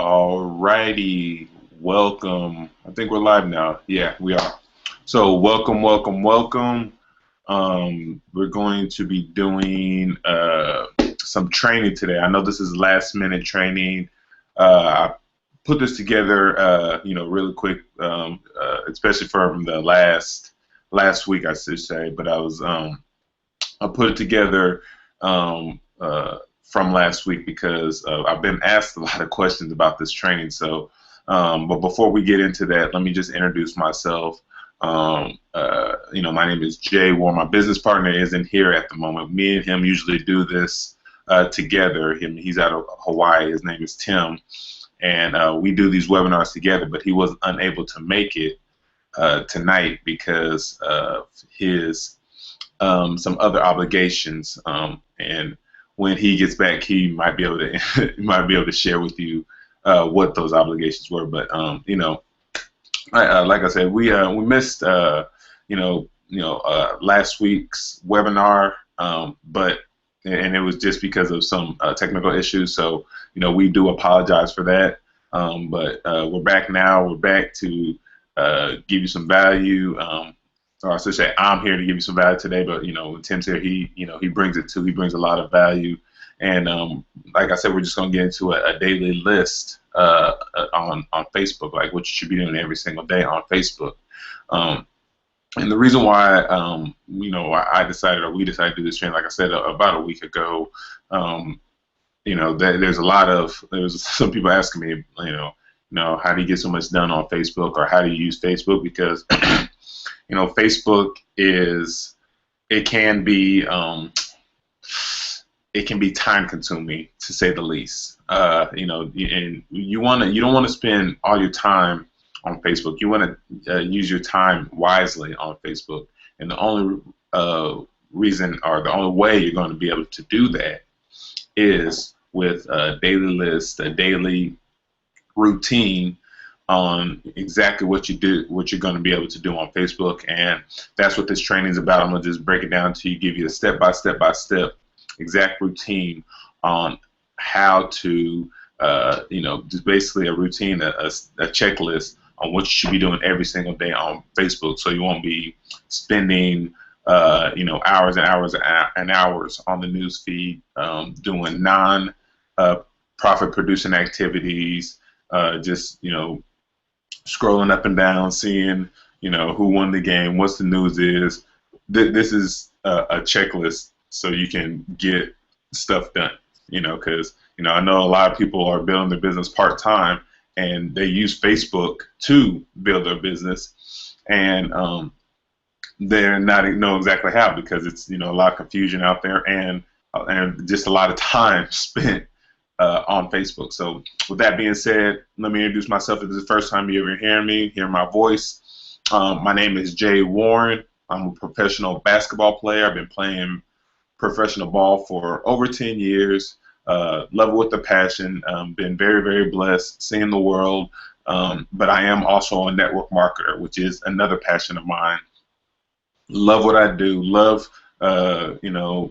Alrighty, welcome. I think we're live now. Yeah, we are. So welcome, welcome, welcome. We're going to be doing some training today. I know this is last minute training. I put this together, really quick, especially from the last week, I should say. But I put it together from last week because I've been asked a lot of questions about this training. But before we get into that, let me just introduce myself. My name is Jay War. My business partner isn't here at the moment. Me and him usually do this together. He's out of Hawaii. His name is Tim, and we do these webinars together. But he was unable to make it tonight because of his some other obligations. And when he gets back, he might be able to he might be able to share with you what those obligations were. But like I said, we missed last week's webinar, but and it was just because of some technical issues. So we do apologize for that. But we're back now. We're back to give you some value. Or I should say, I'm here to give you some value today. But when Tim's here, he brings it too. He brings a lot of value. And like I said, we're just gonna get into a daily list on Facebook, like what you should be doing every single day on Facebook. And the reason why I decided, or we decided to do this training, like I said about a week ago, there's some people asking me, how do you get so much done on Facebook, or how do you use Facebook? Because Facebook it can be time consuming, to say the least. And you don't want to spend all your time on Facebook. You want to use your time wisely on Facebook, and the only reason, or the only way you're going to be able to do that is with a daily list, a daily routine on exactly what you're going to be able to do on Facebook. And that's what this training is about. I'm going to just break it down to you, give you a step-by-step exact routine on how to, just basically a routine, a checklist on what you should be doing every single day on Facebook, so you won't be spending hours and hours and hours on the news feed, doing non-profit producing activities, just scrolling up and down, seeing who won the game, what's the news is. This is a checklist so you can get stuff done. Because I know a lot of people are building their business part time, and they use Facebook to build their business, and they're not know exactly how, because it's a lot of confusion out there, and just a lot of time spent on Facebook. So with that being said, let me introduce myself. If this is the first time you ever hear my voice, my name is Jay Warren. I'm a professional basketball player. I've been playing professional ball for over 10 years. Love it with a passion. Been very, very blessed, seeing the world. But I am also a network marketer, which is another passion of mine. Love what I do. Love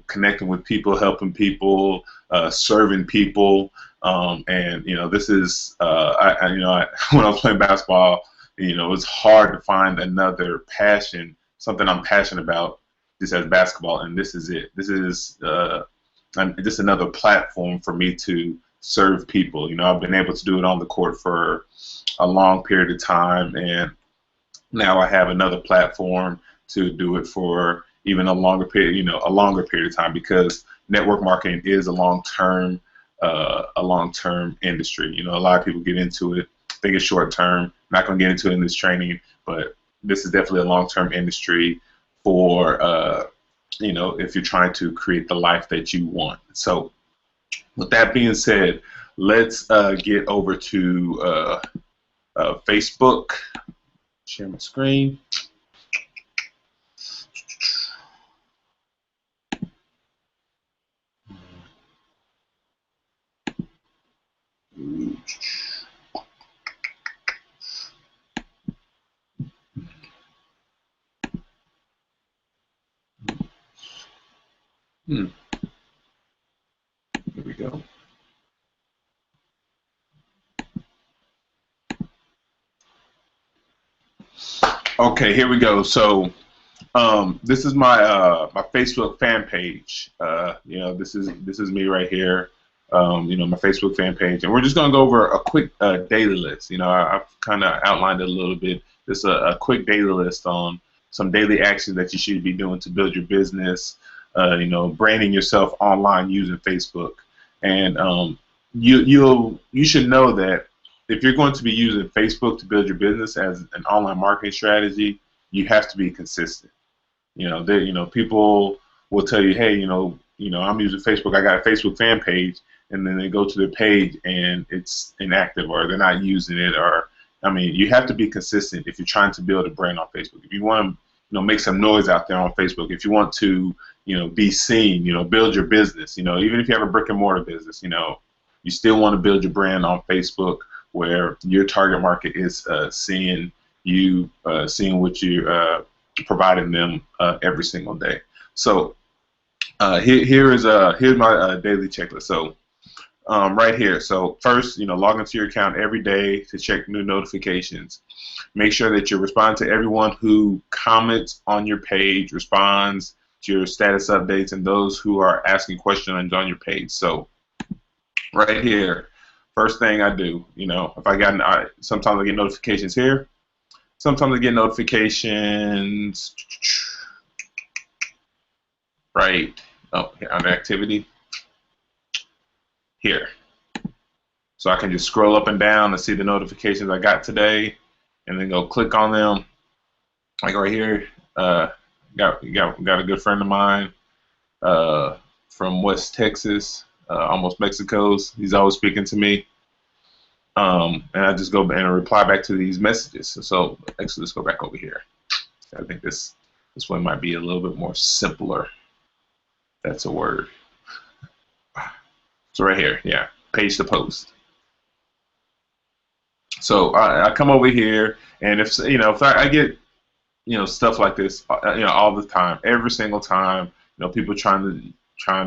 connecting with people, helping people, serving people. And this is when I was playing basketball, it's hard to find another passion, something I'm passionate about, just as basketball, and this is it. This is just another platform for me to serve people. I've been able to do it on the court for a long period of time, and now I have another platform to do it for even a longer period, of time, because network marketing is a long-term industry. A lot of people get into it, think it's short-term. I'm not going to get into it in this training, but this is definitely a long-term industry for if you're trying to create the life that you want. So with that being said, let's get over to Facebook. Share my screen. Here we go. Okay, here we go. So this is my my Facebook fan page. This is me right here. My Facebook fan page, and we're just gonna go over a quick daily list. I've kind of outlined it a little bit. Just a quick daily list on some daily actions that you should be doing to build your business. Branding yourself online using Facebook, and you should know that if you're going to be using Facebook to build your business as an online marketing strategy, you have to be consistent. People will tell you, hey, I'm using Facebook. I got a Facebook fan page, and then they go to their page and it's inactive, or they're not using it, or you have to be consistent if you're trying to build a brand on Facebook. If you want to, make some noise out there on Facebook, if you want to, be seen, build your business, even if you have a brick and mortar business, you still want to build your brand on Facebook where your target market is seeing you, seeing what you providing them every single day. So here's my daily checklist. So right here. So first, log into your account every day to check new notifications. Make sure that you respond to everyone who comments on your page, responds to your status updates, and those who are asking questions on your page. So right here, first thing I do, if sometimes I get notifications here. Sometimes I get notifications right under activity here. So I can just scroll up and down to see the notifications I got today, and then go click on them. Like right here, got a good friend of mine from West Texas, almost Mexico's. He's always speaking to me. And I just go and reply back to these messages. So actually, let's go back over here. I think this one might be a little bit more simpler. That's a word. So right here, yeah, page to post. So I come over here, and if I get stuff like this, all the time, every single time, people trying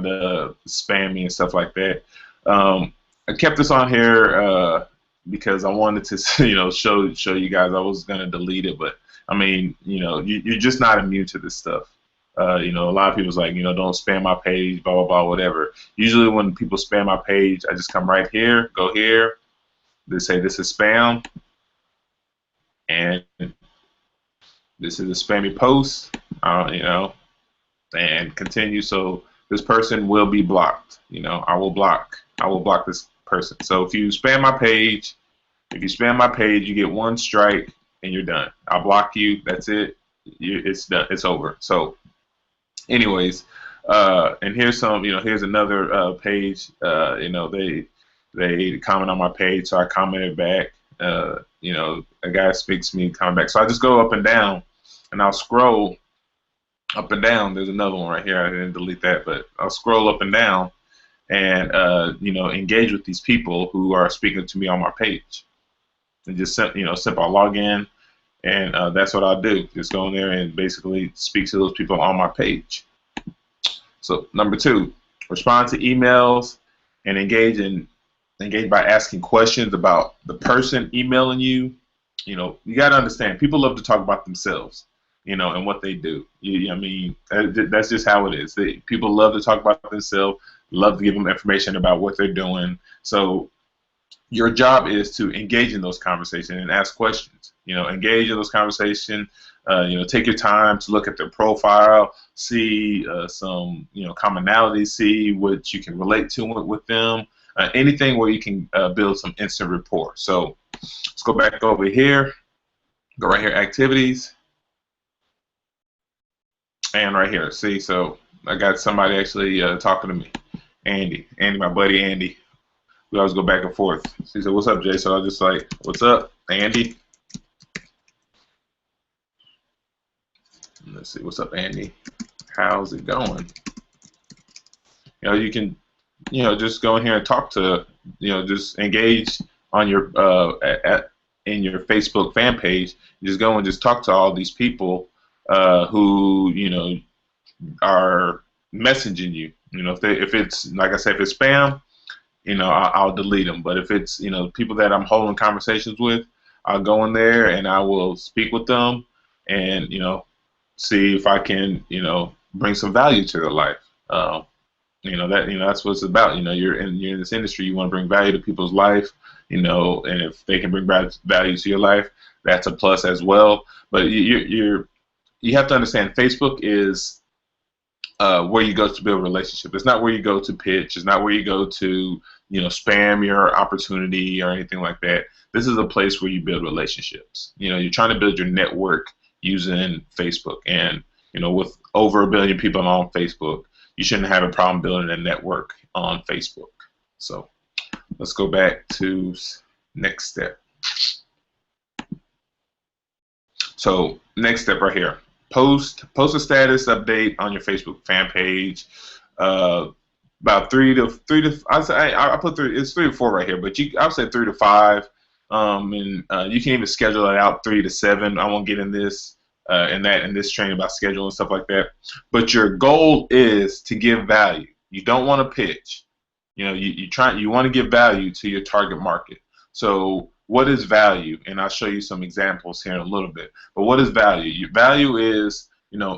to spam me and stuff like that. I kept this on here because I wanted to show you guys. I was gonna delete it, but you're just not immune to this stuff. A lot of people's like, don't spam my page, blah blah blah, whatever. Usually when people spam my page, I just come right here, go here. They say this is spam, and this is a spammy post, and continue. So this person will be blocked. I will block this person. So if you spam my page, you get one strike and you're done. I'll block you. That's it. It's done. It's over. So, anyways, and here's another page. They comment on my page, so I commented back. A guy speaks to me, comment back. So I just go up and down, and I'll scroll up and down. There's another one right here. I didn't delete that, but I'll scroll up and down, and engage with these people who are speaking to me on my page. And just simple. I'll log in, and that's what I'll do. Just go in there and basically speak to those people on my page. So number 2, respond to emails and engage by asking questions about the person emailing you. You got to understand, people love to talk about themselves, and what they do. That's just how it is. People love to talk about themselves, love to give them information about what they're doing. So your job is to engage in those conversations and ask questions. Engage in those conversations. Take your time to look at their profile, see some commonalities, see what you can relate to with them. Anything where you can build some instant rapport. So let's go back over here. Go right here, activities, and right here. See, so I got somebody actually talking to me, Andy, my buddy Andy. We always go back and forth. She said, "What's up, Jay?" So I was just like, "What's up, Andy?" Let's see, what's up, Andy? How's it going? You can, just go in here and talk to, just engage on your in your Facebook fan page. Just go and just talk to all these people who are messaging you. If it's like I said, if it's spam, I'll delete them. But if it's people that I'm holding conversations with, I'll go in there and I will speak with them. and see if I can bring some value to their life. That's what it's about. You're in this industry. You want to bring value to people's life. And if they can bring value to your life, that's a plus as well. But you have to understand, Facebook is where you go to build a relationship. It's not where you go to pitch. It's not where you go to spam your opportunity or anything like that. This is a place where you build relationships. You're trying to build your network using Facebook, and with over 1 billion people on Facebook, you shouldn't have a problem building a network on Facebook. So let's go back to next step. So next step right here. Post a status update on your Facebook fan page. About three to I put three. It's 3 to 4 right here, but I'll say 3 to 5. And you can even schedule it out 3 to 7. I won't get in this in this training about schedule and stuff like that. But your goal is to give value. You don't want to pitch. You want to give value to your target market. So what is value? And I'll show you some examples here in a little bit. But what is value? Your value is,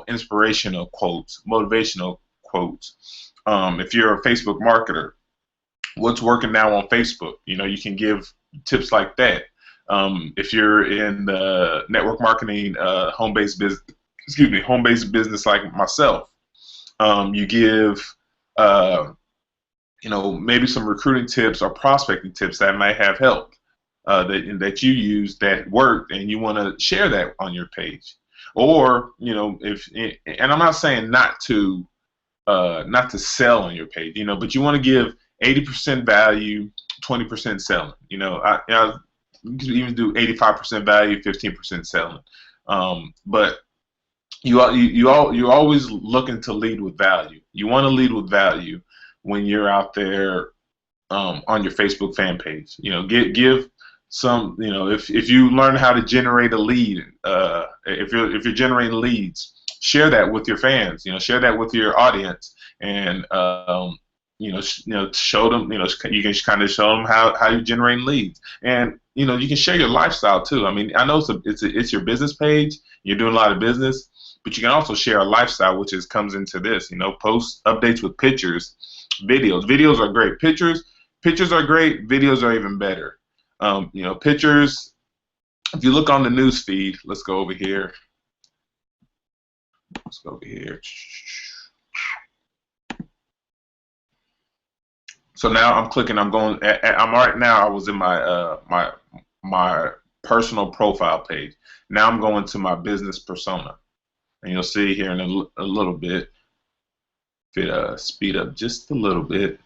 inspirational quotes, motivational quotes. If you're a Facebook marketer, what's working now on Facebook? You can give tips like that. If you're in the network marketing, home-based business like myself, you give, maybe some recruiting tips or prospecting tips that might have helped. That you use that worked, and you want to share that on your page. Or and I'm not saying not to sell on your page, but you want to give 80% value, 20% selling. You can even do 85% value, 15% selling. But you're always looking to lead with value. You want to lead with value when you're out there on your Facebook fan page. Give some, if you learn how to generate a lead, if you're generating leads, share that with your fans. Share that with your audience, and show them. You can kind of show them how you generate leads, and you can share your lifestyle too. I mean, I know it's your business page. You're doing a lot of business, but you can also share a lifestyle, which comes into this. Post updates with pictures, videos. Videos are great. Pictures are great. Videos are even better. Pictures. If you look on the news feed, let's go over here. So now I'm clicking. I'm going. I'm right now. I was in my my personal profile page. Now I'm going to my business persona, and you'll see here in a little bit. If it speed up just a little bit.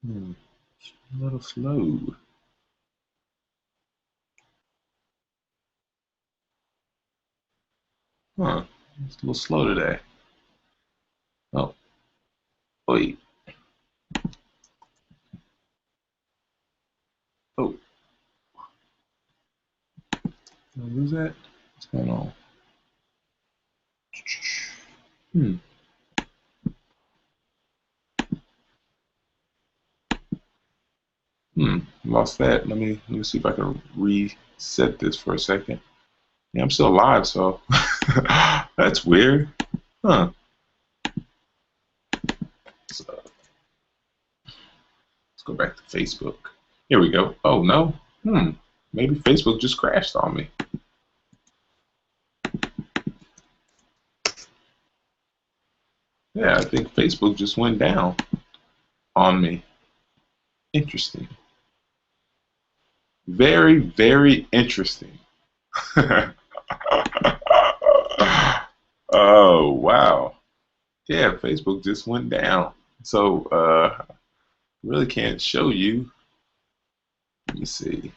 A little slow. Huh. It's a little slow today. Oh. Wait. Oh. Did I lose that? What's going on? Lost that. Let me see if I can reset this for a second. Yeah, I'm still alive, so that's weird. Huh. So, let's go back to Facebook. Here we go. Oh no. Maybe Facebook just crashed on me. Yeah, I think Facebook just went down on me. Interesting. Very, very interesting. Oh, wow. Yeah, Facebook just went down. So, really can't show you. Let me see.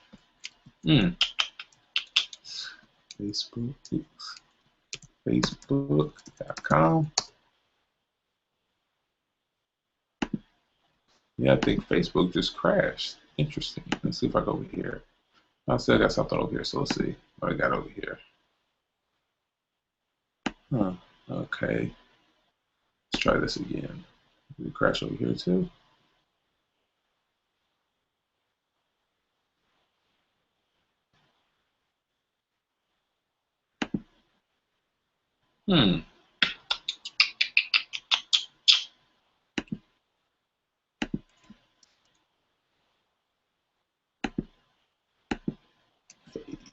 Facebook. Facebook.com. Yeah, I think Facebook just crashed. Interesting. Let's see if I go over here. I still got something over here, so let's see what I got over here. Huh. Okay. Let's try this again. Did it crash over here too? Hmm.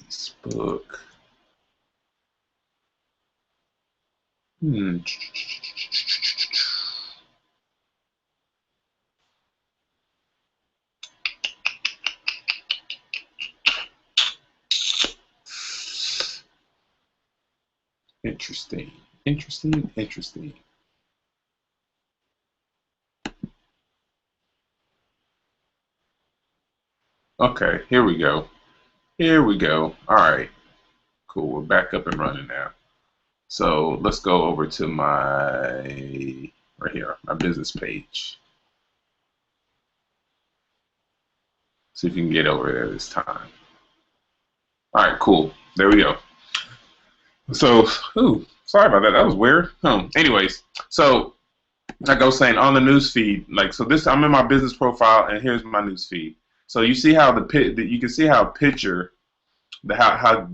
Facebook. Hmm. Interesting. Interesting. Interesting. Okay, here we go. Here we go. All right, cool. We're back up and running now. So let's go over to my right here, my business page. See if you can get over there this time. All right, cool. There we go. So, ooh, sorry about that. That was weird. Anyways, so like I was saying on the news feed, like so this, I'm in my business profile, and here's my news feed. So you see how you can see how a picture, how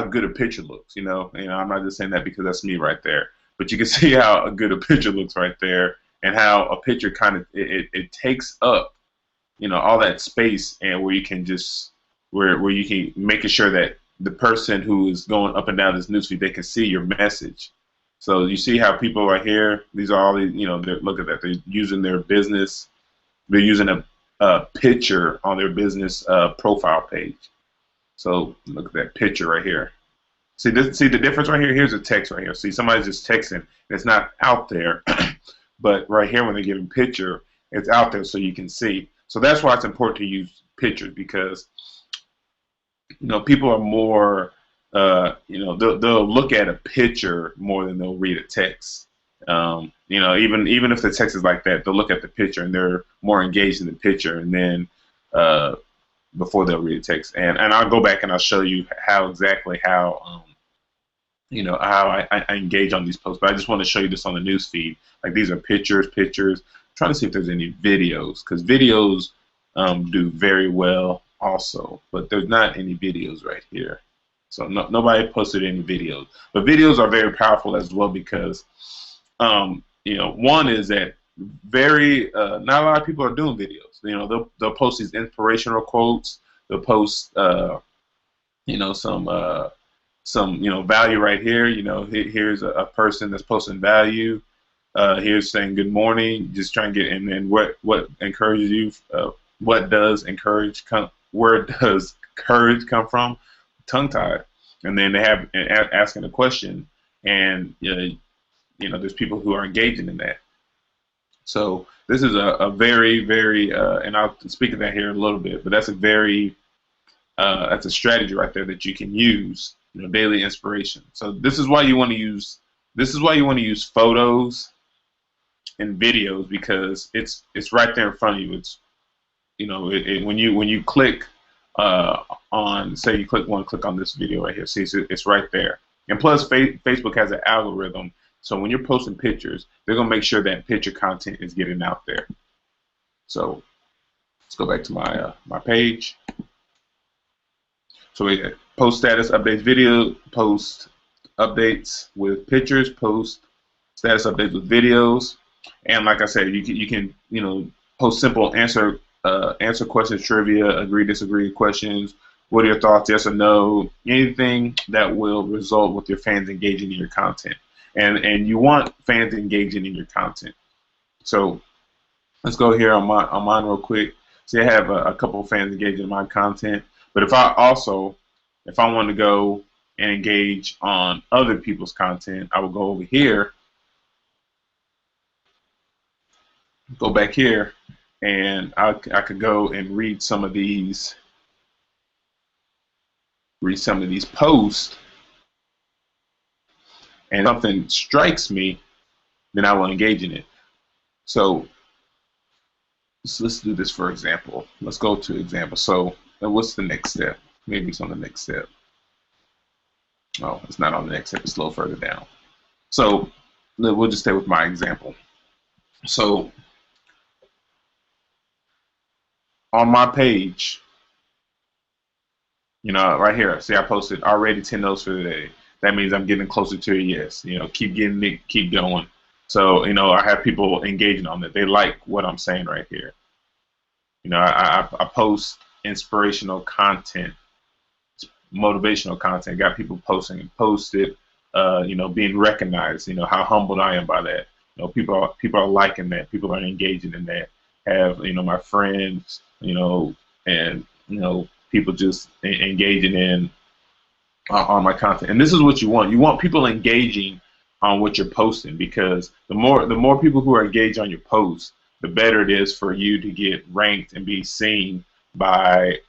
good a picture looks. I'm not just saying that because that's me right there, but you can see how a good a picture looks right there, and how a picture kind of it takes up all that space, and where you can just where you can making sure that the person who is going up and down this newsfeed, they can see your message. So you see how people are here. These are all these, look at that. They're using their business. They're using a picture on their business profile page. So look at that picture right here. See the difference right here? Here's a text right here. See, somebody's just texting. And it's not out there, but right here when they're giving picture, it's out there so you can see. So that's why it's important to use pictures, because people are more they'll look at a picture more than they'll read a text. Even if the text is like that, they'll look at the picture and they're more engaged in the picture, and then uh, before they'll read the text. And I'll go back and I'll show you how I engage on these posts. But I just want to show you this on the news feed. Like, these are pictures. I'm trying to see if there's any videos, because videos do very well also, but there's not any videos right here. So nobody posted any videos. But videos are very powerful as well, because one is that not a lot of people are doing videos. They'll post these inspirational quotes. They'll post some value right here. Here's a person that's posting value. Here's saying good morning, just trying to get, and then what encourages you. What does encourage come? Where does courage come from? Tongue tied. And then they have asking a question, and there's people who are engaging in that. So this is a very, very, and I'll speak of that here in a little bit, but that's a strategy right there that you can use. Daily inspiration. So this is why you want to use photos and videos, because it's right there in front of you. It's when you click on, say you click on this video right here. See, it's right there. And plus, Facebook has an algorithm, so when you're posting pictures, they're gonna make sure that picture content is getting out there. So let's go back to my page. So we post status updates, video post updates with pictures, post status updates with videos, and like I said, you can post simple answer questions, trivia, agree disagree questions. What are your thoughts? Yes or no? Anything that will result with your fans engaging in your content, and you want fans engaging in your content. So let's go here on mine real quick. See, I have a couple of fans engaging in my content. But if I want to go and engage on other people's content, I will go over here, go back here, and I could go and read some of these posts, and if something strikes me, then I will engage in it. So let's do this for example. Let's go to example. So what's the next step? Maybe it's on the next step. Oh, it's not on the next step. It's a little further down. So we'll just stay with my example. So on my page, right here, see, I posted already 10 notes for the day. that means I'm getting closer to a yes. You know, keep getting it, keep going. So, you know, I have people engaging on that. They like what I'm saying right here. You know, I post inspirational content, motivational content. Got people posting and posted. You know, being recognized. You know how humbled I am by that. You know, people are liking that. People are engaging in that. Have, you know, my friends. You know, and you know people just engaging in on my content. And this is what you want. You want people engaging on what you're posting, because the more people who are engaged on your posts, the better it is for you to get ranked and be seen by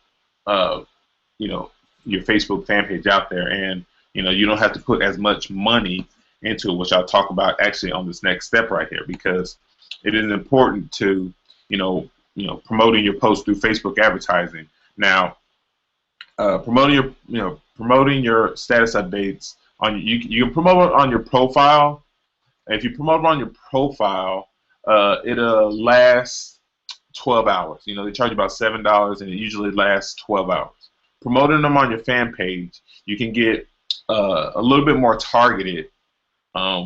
you know, your Facebook fan page out there. And you know, you don't have to put as much money into it, which I'll talk about actually on this next step right here, because it is important to promoting your post through Facebook advertising. Now, promoting your status updates on you can promote it on your profile. And if you promote it on your profile, it'll last 12 hours. You know, they charge about $7, and it usually lasts 12 hours. Promoting them on your fan page, you can get a little bit more targeted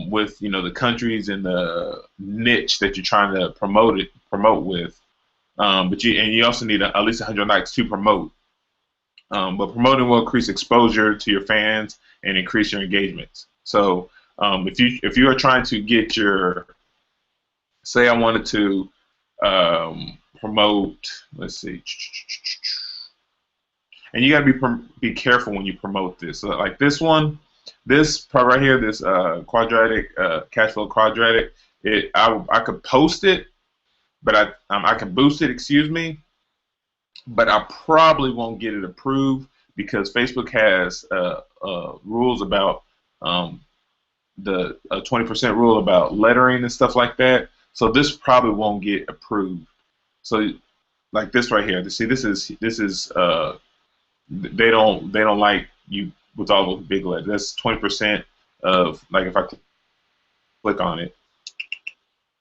with, you know, the countries and the niche that you're trying to promote with. But you also need at least 100 likes to promote. But promoting will increase exposure to your fans and increase your engagements. So if you are trying to get your, say I wanted to promote, let's see, and you got to be careful when you promote this. So like this one, this part right here, this quadratic cash flow quadratic, I could post it, but I can boost it, excuse me, but I probably won't get it approved because Facebook has rules about the 20% rule about lettering and stuff like that. So this probably won't get approved. So like this right here, see, this is they don't like you with all those big letters. That's 20% of, like, if I click on it.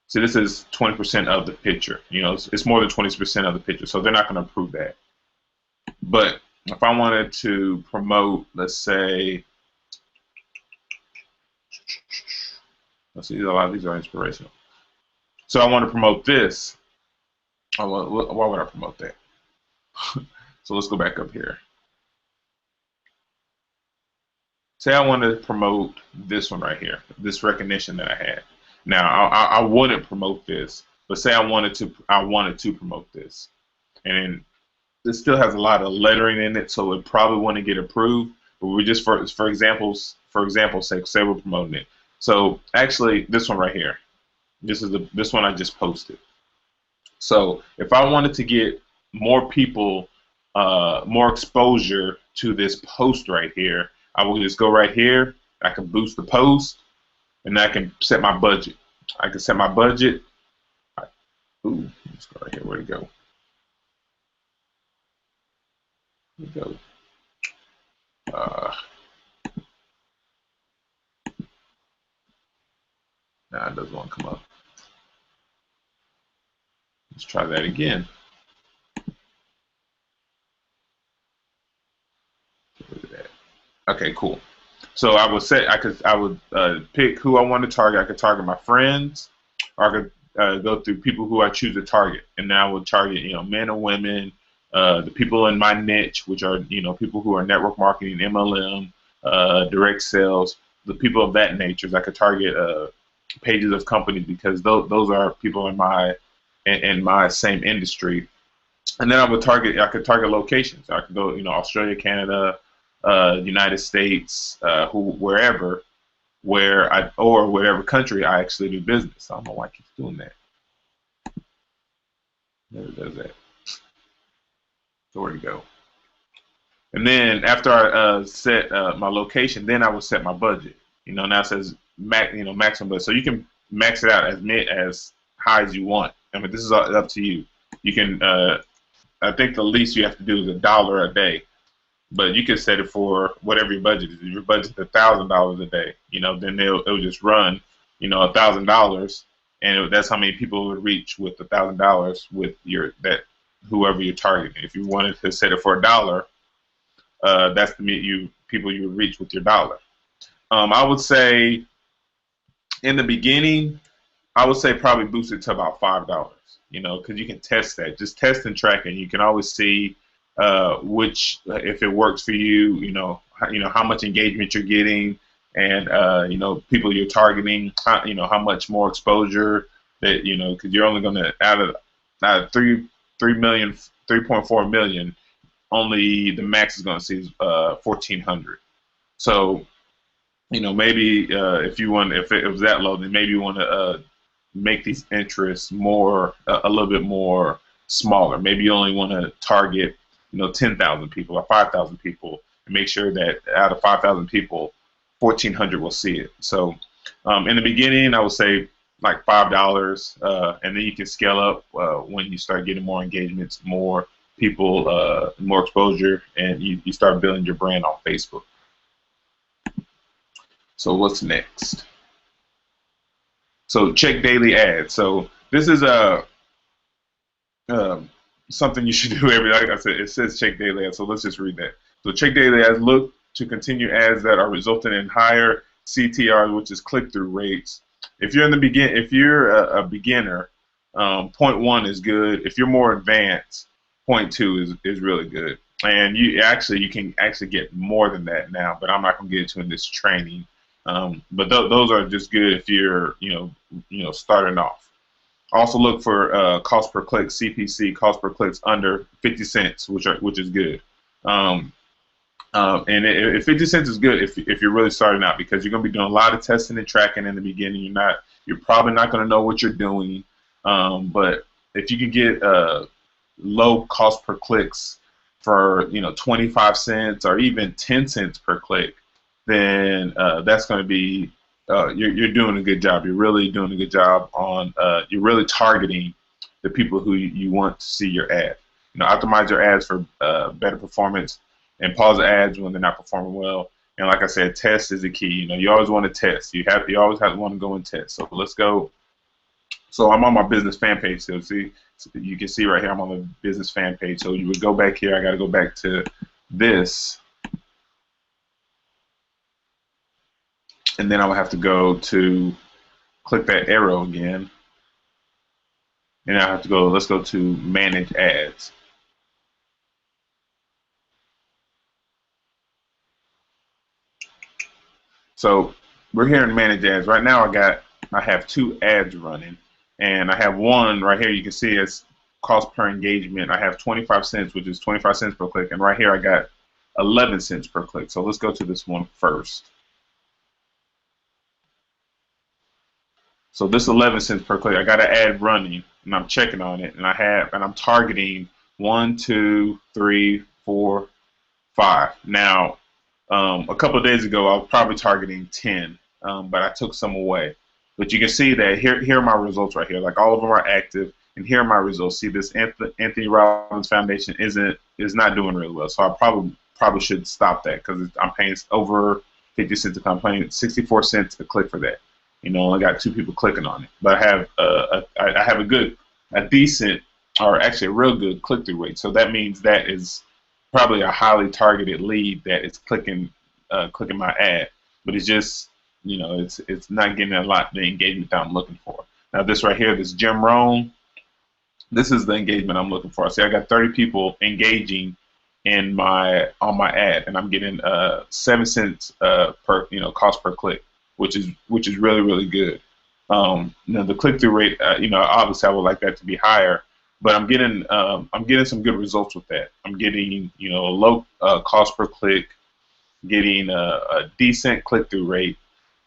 So this is 20% of the picture. You know, it's more than 20% of the picture, so they're not going to approve that. But if I wanted to promote, let's say, let's see, a lot of these are inspirational. So I want to promote this. Why would I promote that? So let's go back up here. Say I want to promote this one right here, this recognition that I had. Now I wouldn't promote this, but say I wanted to promote this, and this still has a lot of lettering in it, so it probably wouldn't get approved. But we just for example's sake, say we're promoting it. So actually, this one right here, this one I just posted. So if I wanted to get more people, more exposure to this post right here, I will just go right here. I can boost the post, and I can set my budget. I can set my budget. Ooh, let's go right here. Where'd it go? Where'd it go? Nah, it doesn't want to come up. Let's try that again. Okay, cool. So I would say I would pick who I want to target. I could target my friends, or I could go through people who I choose to target, and then I would target, you know, men or women, the people in my niche, which are, you know, people who are network marketing, MLM, direct sales, the people of that nature. I could target pages of companies, because those are people in my same industry. And then I could target locations. I could go, you know, Australia, Canada, United States, wherever or whatever country I actually do business. I don't know why it keeps doing that. Never does that. So where'd it go? And then after I set my location, then I would set my budget. You know, now it says maximum budget, so you can max it out as high as you want. I mean, this is up to you. You can. I think the least you have to do is $1 a day. But you can set it for whatever your budget is. If your budget is $1,000 a day, you know, then it'll just run, you know, $1,000, and that's how many people would reach with $1,000 with whoever you're targeting. If you wanted to set it for $1, that's the people you would reach with your dollar. I would say in the beginning, I would say probably boost it to about $5. You know, because you can test that. Just test and track, and you can always see which if it works for you. You know how much engagement you're getting, and you know people you're targeting. You know how much more exposure that because you're only going to out of 3.4 million, only the max is going to see is 1,400. So maybe if you want, if it was that low, then maybe you want to make these interests more, a little bit more smaller. Maybe you only want to target, 10,000 people or 5,000 people, and make sure that out of 5,000 people, 1,400 will see it. So in the beginning, I would say like $5, and then you can scale up when you start getting more engagements, more people, more exposure, and you start building your brand on Facebook. So what's next? So check daily ads. So this is something you should do every. Like I said, it says check daily ads. So let's just read that. So check daily ads. Look to continue ads that are resulting in higher CTR, which is click-through rates. If you're in the if you're a beginner, point one is good. If you're more advanced, point two is really good. And you can actually get more than that now, but I'm not gonna get into in this training. But those are just good if you're starting off. Also look for cost per click, CPC, cost per clicks under 50 cents, which is good. And if 50 cents is good if you're really starting out, because you're going to be doing a lot of testing and tracking in the beginning. You're probably not going to know what you're doing. But if you can get low cost per clicks for 25 cents or even 10 cents per click, then that's going to be you're doing a good job. You're really doing a good job on you're really targeting the people who you want to see your ad. Optimize your ads for better performance, and pause ads when they're not performing well. And like I said, test is the key. You always want to test. You always have to want to go and test. So let's go. So I'm on my business fan page. So you can see right here I'm on the business fan page. So you would go back here. I got to go back to this. And then I would have to go to click that arrow again. And I have to go, let's go to manage ads. So we're here in manage ads. Right now I have 2 ads running, and I have one right here. You can see it's cost per engagement. I have 25 cents, which is 25 cents per click. And right here I got 11 cents per click. So let's go to this one first. So this 11 cents per click, I got an ad running, and I'm checking on it, and I'm targeting 1, 2, 3, 4, 5. Now, a couple of days ago, I was probably targeting 10, but I took some away. But you can see that here are my results right here. Like all of them are active, and here are my results. See, this Anthony Robbins Foundation is not doing really well, so I probably should stop that, because I'm paying over 50 cents a click. I'm paying 64 cents a click for that. I got 2 people clicking on it, but I have a decent, or actually a real good click-through rate. So that means that is probably a highly targeted lead that is clicking my ad, but it's just it's not getting a lot of the engagement that I'm looking for. Now this right here, this Jim Rohn, this is the engagement I'm looking for. See, I got 30 people engaging on my ad, and I'm getting 7 cents per cost per click, which is really, really good. The click-through rate, obviously I would like that to be higher, but I'm getting some good results with that. I'm getting a low cost per click, getting a decent click-through rate,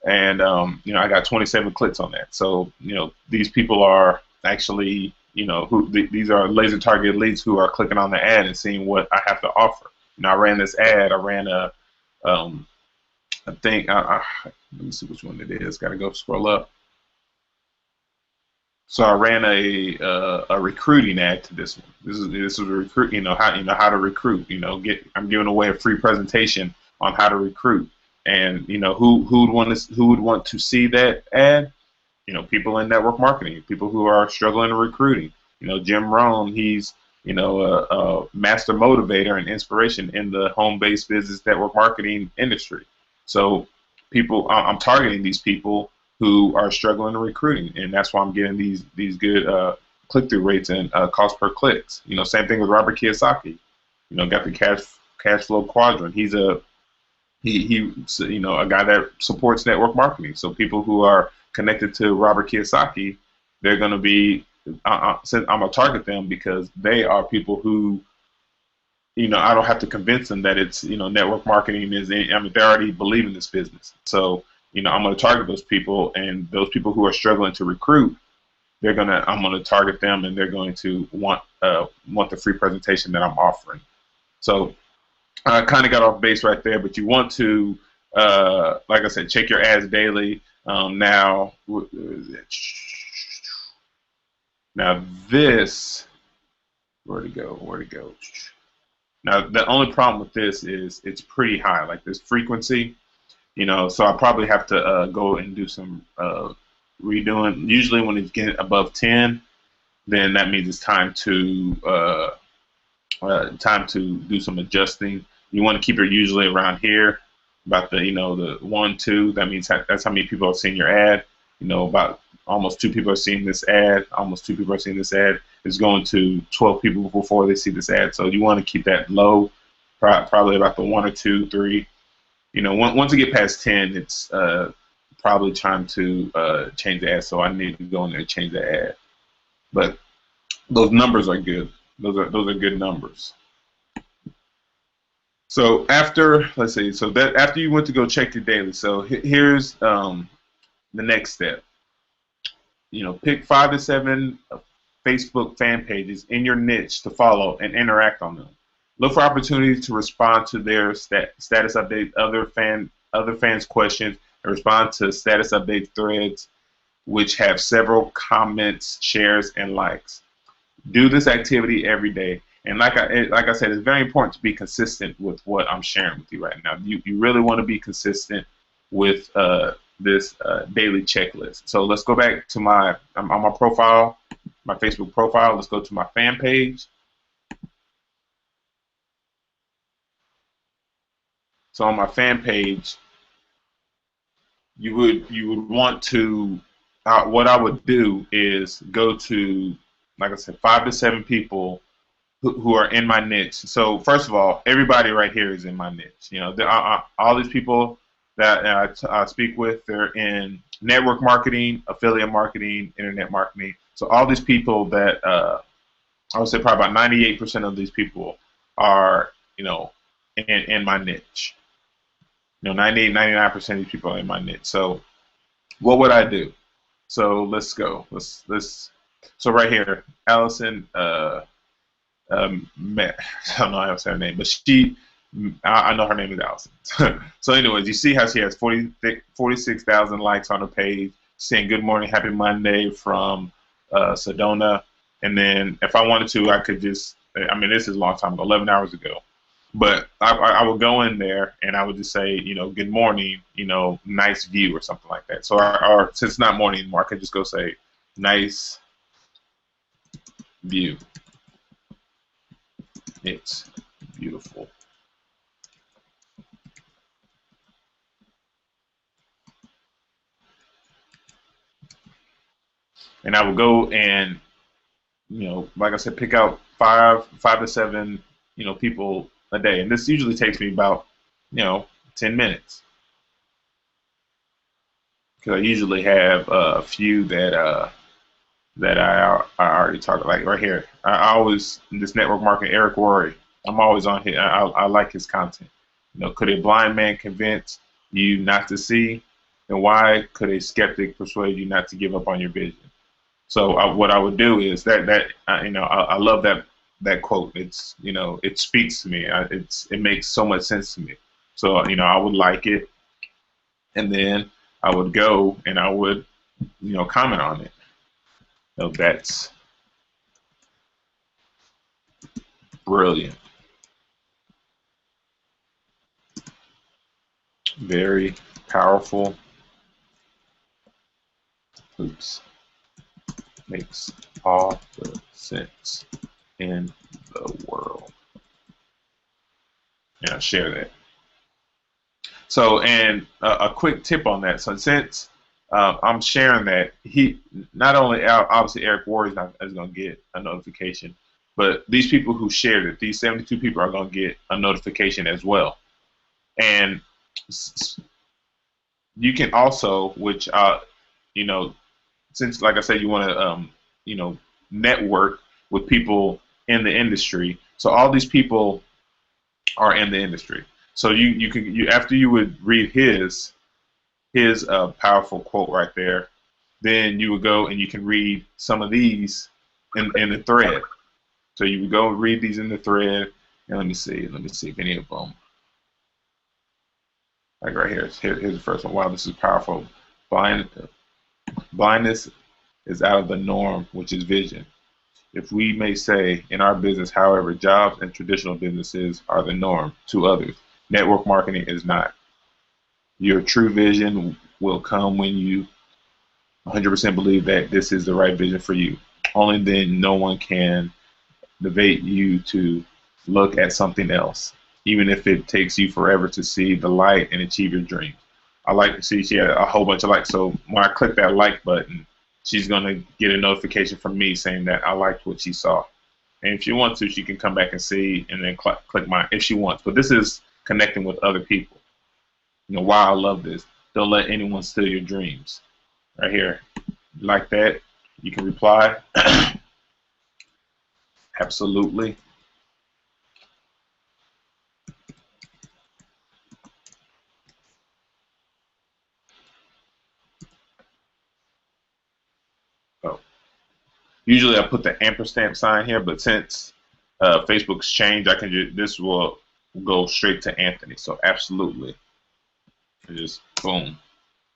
and I got 27 clicks on that. So these people are actually these are laser targeted leads who are clicking on the ad and seeing what I have to offer. I ran this ad. I ran a I think let me see which one it is. Got to go scroll up. So I ran a recruiting ad to this one. This is a recruit. How to recruit. I'm giving away a free presentation on how to recruit. And who would want to see that ad? People in network marketing, people who are struggling in recruiting. Jim Rohn, he's a master motivator and inspiration in the home-based business network marketing industry. So people, I'm targeting these people who are struggling in recruiting, and that's why I'm getting these good click-through rates and cost per clicks. You know, same thing with Robert Kiyosaki. You know, got the cash flow quadrant. He's you know, a guy that supports network marketing. So people who are connected to Robert Kiyosaki, they're going to be I'm gonna target them because they are people who, you know, I don't have to convince them that it's, you know, network marketing is. I mean, they already believe in this business. So, you know, I'm going to target those people, and those people who are struggling to recruit, I'm going to target them, and they're going to want the free presentation that I'm offering. So I kind of got off base right there, but you want to, like I said, check your ads daily. Now this, where'd it go? Where'd it go? Now, the only problem with this is it's pretty high, like this frequency, you know, so I probably have to go and do some redoing. Usually when it's getting above 10, then that means it's time to do some adjusting. You want to keep it usually around here, about the, you know, the 1, 2. That means that's how many people have seen your ad. You know, about almost 2 people are seeing this ad. Almost 2 people are seeing this ad. It's going to 12 people before they see this ad. So you want to keep that low, probably about the 1 or 2, 3. You know, once you get past 10, it's probably time to change the ad. So I need to go in there and change the ad. But those numbers are good. Those are good numbers. So let's see. So that after you went to go check your daily. So here's the next step. You know, pick 5 to 7 Facebook fan pages in your niche to follow and interact on them. Look for opportunities to respond to their status updates, other fans' questions, and respond to status update threads which have several comments, shares, and likes. Do this activity every day. And like I said, it's very important to be consistent with what I'm sharing with you right now. You really want to be consistent with this daily checklist. So let's go back to on my profile, my Facebook profile. Let's go to my fan page. So on my fan page, you would want to, what I would do is go to, like I said, 5 to 7 people who are in my niche. So first of all, everybody right here is in my niche. You know, all these people that I speak with, they're in network marketing, affiliate marketing, internet marketing. So all these people that I would say probably about 98% of these people are, you know, in my niche. You know, 98, 99% of these people are in my niche. So what would I do? So let's go. So right here, Allison. I don't know how to say her name, but I know her name is Allison. So anyways, you see how she has 46,000 likes on her page, saying good morning, happy Monday from Sedona. And then if I wanted to, I could just, I mean, this is a long time ago, 11 hours ago. But I would go in there and I would just say, you know, good morning, you know, nice view or something like that. So or since it's not morning anymore, I could just go say, nice view. It's beautiful. And I would go and, you know, like I said, pick out five to seven, you know, people a day. And this usually takes me about, you know, 10 minutes. Because I usually have a few that I already target. Like right here, I always, this network marketing, Eric Worre, I'm always on here. I like his content. You know, could a blind man convince you not to see? And why could a skeptic persuade you not to give up on your vision? So what I would do is you know, I love that quote. It's, you know, it speaks to me. It makes so much sense to me. So, you know, I would like it, and then I would go and I would, you know, comment on it. So that's brilliant. Very powerful. Oops. Makes all the sense in the world. Yeah, share that. So, and a quick tip on that. So, since I'm sharing that, he not only obviously Eric Ward is going to get a notification, but these people who shared it, these 72 people are going to get a notification as well. And you can also, which you know, since like I said, you want to you know, network with people in the industry. So all these people are in the industry. So you after you would read his powerful quote right there, then you would go and you can read some of these in the thread. So you would go and read these in the thread, and let me see if any of them, like right here, here's the first one. Wow, this is powerful. Blindness is out of the norm, which is vision. If we may say in our business, however, jobs and traditional businesses are the norm to others, network marketing is not. Your true vision will come when you 100% believe that this is the right vision for you. Only then no one can motivate you to look at something else, even if it takes you forever to see the light and achieve your dreams. I like to see she had a whole bunch of likes. So when I click that like button, she's going to get a notification from me saying that I liked what she saw. And if she wants to, she can come back and see and then click mine if she wants. But this is connecting with other people. You know why I love this. Don't let anyone steal your dreams. Right here. Like that. You can reply. Absolutely. Oh. Usually I put the ampersand sign here, but since Facebook's changed, I can this will go straight to Anthony. So absolutely. Just boom.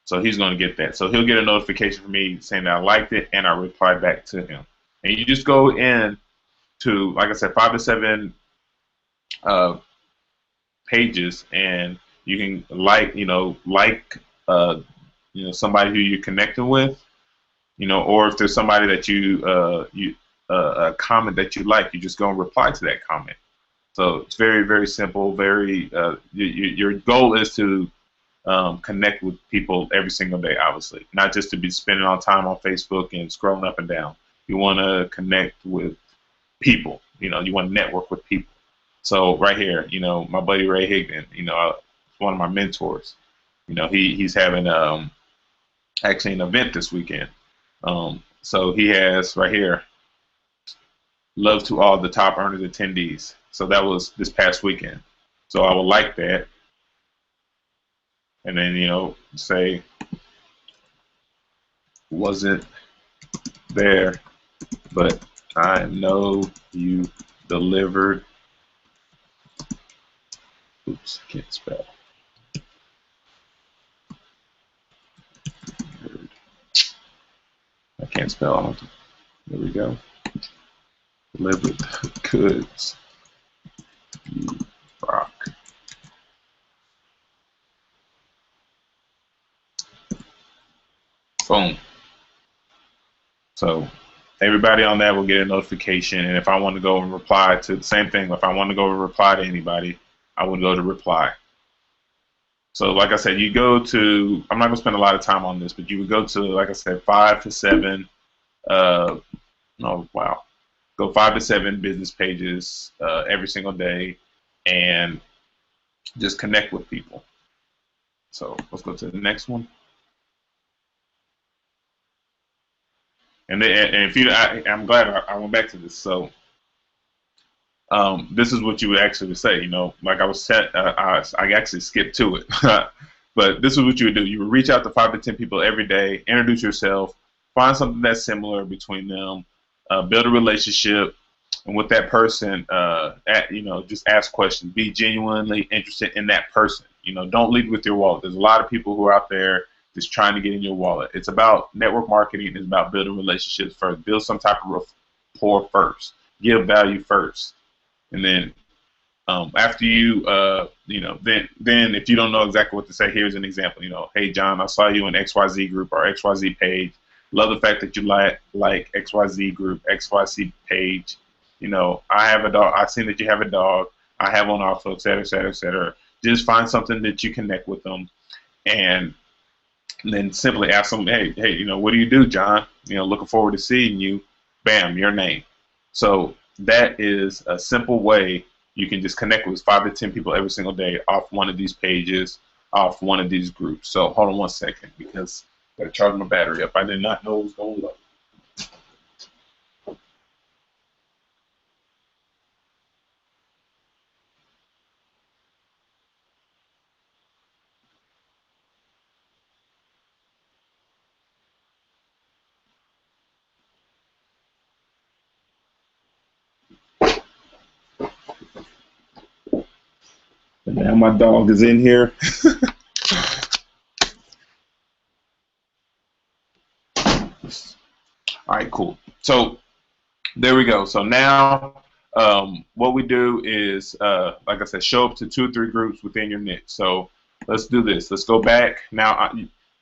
So he's going to get that. So he'll get a notification from me saying that I liked it, and I reply back to him. And you just go in to, like I said, 5 to 7 pages, and you can somebody who you're connecting with, or if there's somebody that a comment that you like, you just go and reply to that comment. So it's very, very simple. Very your goal is to connect with people every single day, obviously, not just to be spending all time on Facebook and scrolling up and down. You want to connect with people. You want to network with people. So right here, my buddy Ray Higdon, one of my mentors. He's having actually an event this weekend. So he has right here, love to all the top earners attendees. So that was this past weekend. So I would like that. And then, say, wasn't there, but I know you delivered. Oops, I can't spell. I can't spell. There we go. Delivered goods. You rock. Boom. So everybody on that will get a notification, and if I want to go and reply to the same thing, if I want to go and reply to anybody, I would go to reply. So like I said, you go to, I'm not going to spend a lot of time on this, but you would go to, like I said, 5 to 7, go 5 to 7 business pages every single day, and just connect with people. So let's go to the next one. And if I'm glad I went back to this. So this is what you would actually say. Like I was set. I actually skipped to it, but this is what you would do. You would reach out to 5 to 10 people every day, introduce yourself, find something that's similar between them, build a relationship, and with that person, just ask questions. Be genuinely interested in that person. Don't lead with your wallet. There's a lot of people who are out there just trying to get in your wallet. It's about network marketing. It's about building relationships first. Build some type of rapport first. Give value first. And then after you, then if you don't know exactly what to say, here's an example. Hey, John, I saw you in XYZ group or XYZ page. Love the fact that you like XYZ group, XYZ page. I have a dog. I've seen that you have a dog. I have on also, et cetera, et cetera, et cetera. Just find something that you connect with them, and then simply ask them, hey, what do you do, John? Looking forward to seeing you. Bam, your name. So that is a simple way you can just connect with 5 to 10 people every single day off one of these pages, off one of these groups. So hold on one second because I gotta charge my battery up. I did not know it was going low. And now my dog is in here. All right, cool. So there we go. So now what we do is, like I said, show up to 2 or 3 groups within your niche. So let's do this. Let's go back. Now,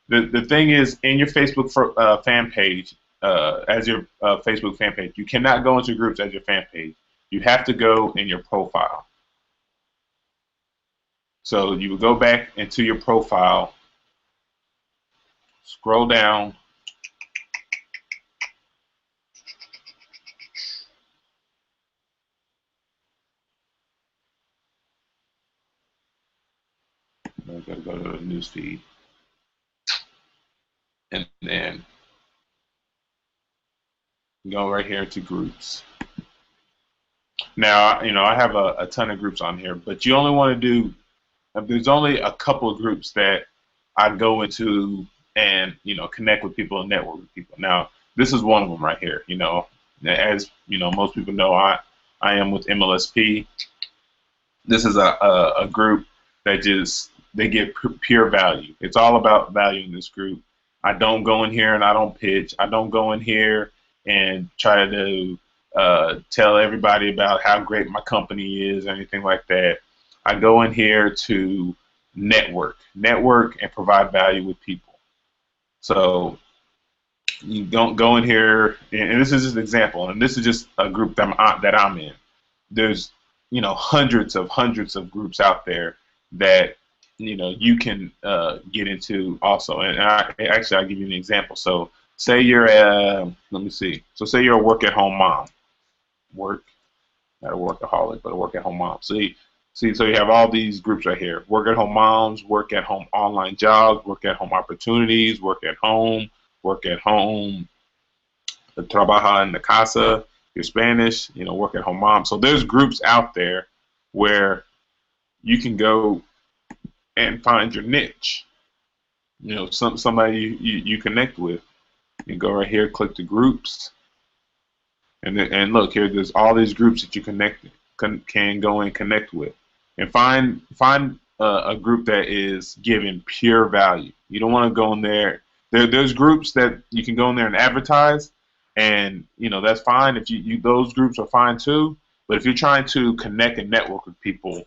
the thing is, in your Facebook fan page, as your Facebook fan page, you cannot go into groups as your fan page. You have to go in your profile. So you would go back into your profile, scroll down, I'm going to go to the news feed, and then go right here to groups. Now, I have a ton of groups on here, but you only want to do, there's only a couple of groups that I go into and, connect with people and network with people. Now, this is one of them right here. As, most people know, I am with MLSP. This is a group that they give pure value. It's all about value in this group. I don't go in here and I don't pitch. I don't go in here and try to tell everybody about how great my company is or anything like that. I go in here to network and provide value with people. So you don't go in here, and this is just an example, and this is just a group that I'm in. There's hundreds of groups out there that you can get into also. And I'll give you an example. So say you're let me see. So say you're a work at home mom. Not a workaholic, but a work at home mom. So you have all these groups right here. Work at home moms, work at home online jobs, work at home opportunities, work at home, trabaja en la casa, your Spanish, work at home mom. So there's groups out there where you can go and find your niche. Somebody you connect with. You go right here, click the groups, and look here. There's all these groups that you can go and connect with, and find a group that is giving pure value. You don't want to go in there. There's groups that you can go in there and advertise, and that's fine. If you those groups are fine too. But if you're trying to connect and network with people,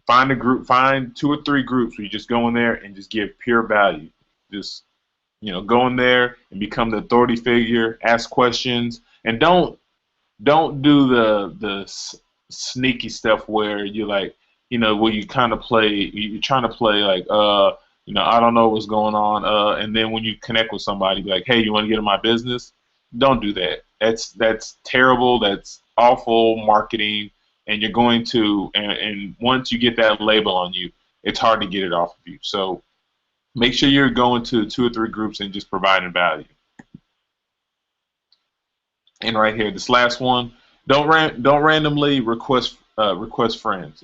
find 2 or 3 groups where you just go in there and just give pure value. Just go in there and become the authority figure. Ask questions, and don't do the sneaky stuff where you're like, where you kind of play. You're trying to play like, I don't know what's going on. And then when you connect with somebody, be like, hey, you want to get in my business? Don't do that. That's terrible. That's awful marketing. And you're going to, and once you get that label on you, it's hard to get it off of you. So make sure you're going to 2 or 3 groups and just providing value. And right here, this last one, don't randomly request friends.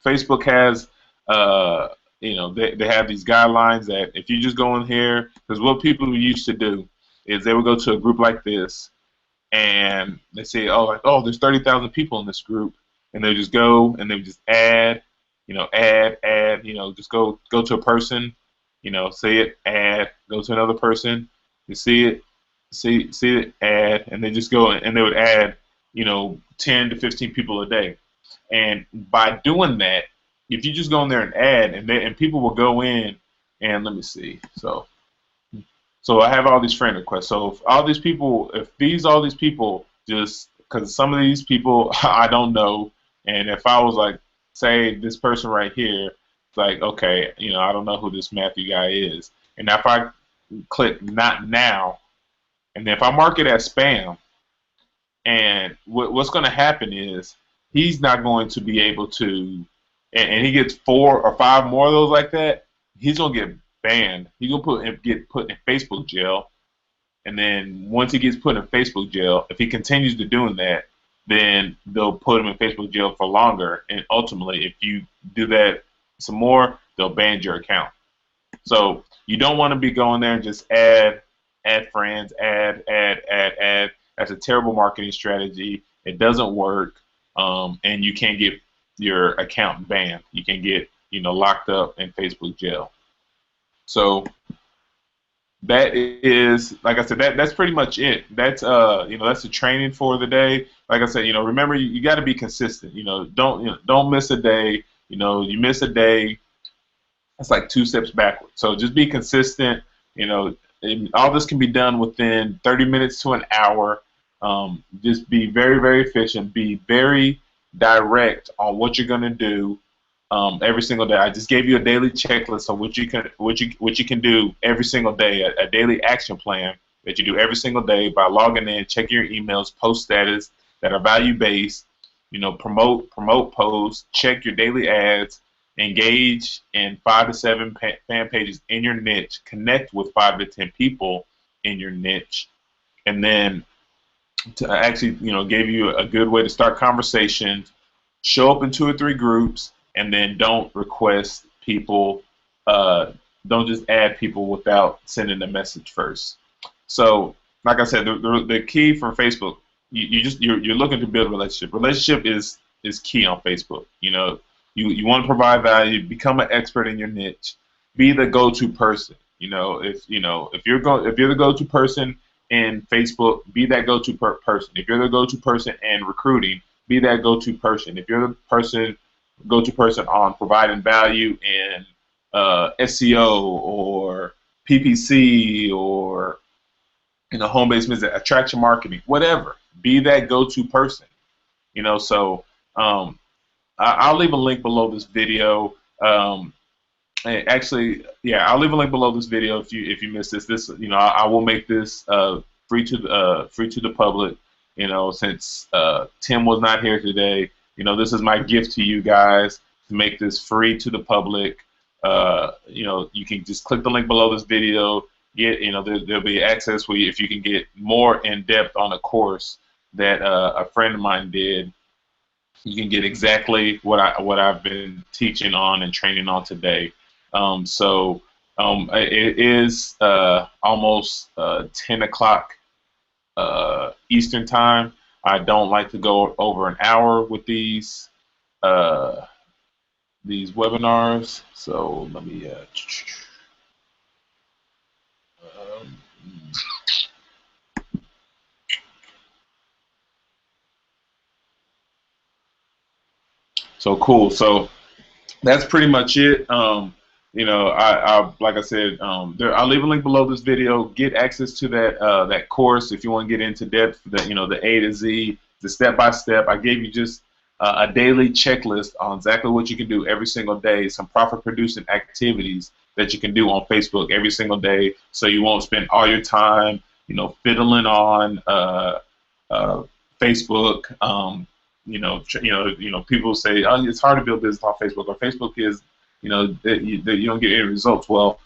Facebook has, they have these guidelines that if you just go in here, because what people used to do is they would go to a group like this, and they say, oh, there's 30,000 people in this group. And they just go and they just add, just go to a person, say it, add, go to another person, you see it, add, and they just go and they would add, 10 to 15 people a day. And by doing that, if you just go in there and add, and people will go in, and let me see, so I have all these friend requests. So if all these people just, because some of these people I don't know. And if I was like, say, this person right here, It's like, okay, I don't know who this Matthew guy is. And if I click not now, and then if I mark it as spam, and what's going to happen is he's not going to be able to, and he gets 4 or 5 more of those like that, he's going to get banned. He's going to get put in Facebook jail. And then once he gets put in Facebook jail, if he continues to doing that, then they'll put him in Facebook jail for longer. And ultimately, if you do that some more, they'll ban your account. So you don't want to be going there and just add friends, add. That's a terrible marketing strategy. It doesn't work, and you can't get your account banned. You can get locked up in Facebook jail. So that is, like I said, that's pretty much it. That's that's the training for the day. Like I said, remember you got to be consistent. Don't miss a day. You miss a day, it's like 2 steps backwards. So just be consistent. And all this can be done within 30 minutes to an hour. Just be very, very efficient. Be very direct on what you're going to do every single day. I just gave you a daily checklist on what you can do every single day. A daily action plan that you do every single day by logging in, checking your emails, post status that are value based. Promote posts, check your daily ads, engage in 5 to 7 fan pages in your niche, connect with 5 to 10 people in your niche, and then to actually, give you a good way to start conversations. Show up in 2 or 3 groups, and then don't request people. Don't just add people without sending a message first. So, like I said, the key for Facebook, you're looking to build a relationship. Relationship is key on Facebook. You want to provide value, become an expert in your niche, be the go-to person. If you're the go-to person in Facebook, be that go-to person. If you're the go-to person in recruiting, be that go-to person. If you're the go-to person on providing value in SEO or PPC or home-based business, attraction marketing, whatever, be that go-to person. So I'll leave a link below this video. Actually, yeah, I'll leave a link below this video if you missed this. I will make this free to the public. Since Tim was not here today, this is my gift to you guys to make this free to the public. You can just click the link below this video. There'll be access for you if you can get more in depth on a course that a friend of mine did. You can get exactly what I've been teaching on and training on today. It is almost 10 o'clock Eastern time. I don't like to go over an hour with these webinars. So let me. So cool. So that's pretty much it. I like I said, I'll leave a link below this video. Get access to that course if you want to get into depth. The A to Z, the step by step. I gave you just a daily checklist on exactly what you can do every single day. Some profit producing activities that you can do on Facebook every single day, so you won't spend all your time, fiddling on Facebook. People say, oh, it's hard to build business on Facebook, or Facebook is, that you don't get any results. Well,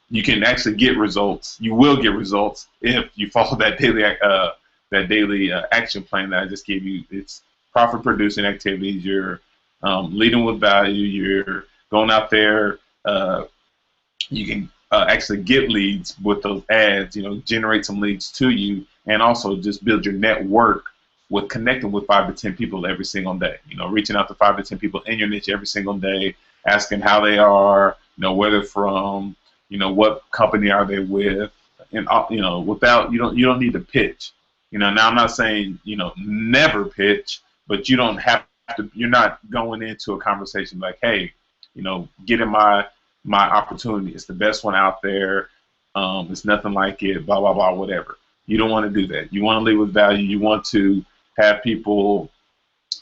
you can actually get results. You will get results if you follow that daily action plan that I just gave you. It's profit producing activities. You're leading with value. You're going out there. You can actually get leads with those ads. Generate some leads to you, and also just build your network with connecting with 5 to 10 people every single day. Reaching out to 5 to 10 people in your niche every single day, asking how they are, where they're from, what company are they with, and without you don't need to pitch. Now I'm not saying never pitch, but you don't have to. You're not going into a conversation like, hey, get in my opportunity. It's the best one out there. It's nothing like it. Blah blah blah. Whatever. You don't want to do that. You want to lead with value. You want to have people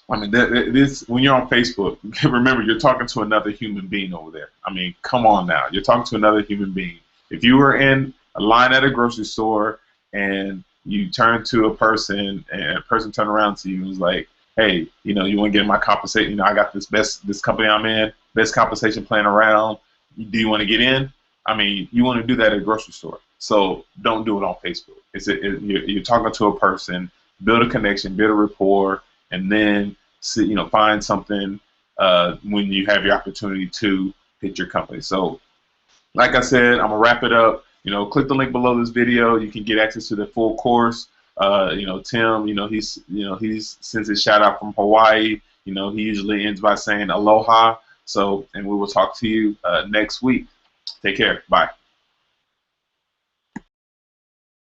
I mean, this when you're on Facebook, remember you're talking to another human being over there. I mean, come on now, you're talking to another human being. If you were in a line at a grocery store and you turn to a person and a person turned around to you and was like, "Hey, you know, you want to get my compensation? You know, I got this company I'm in, best compensation plan around. Do you want to get in?" I mean, you want to do that at a grocery store. So don't do it on Facebook. You're talking to a person, build a connection, build a rapport, and then see, you know, find something when you have your opportunity to hit your company. So, like I said, I'm gonna wrap it up. You know, click the link below this video. You can get access to the full course. You know, Tim, he's sends his shout out from Hawaii. You know, he usually ends by saying aloha. So, and we will talk to you next week. Take care. Bye.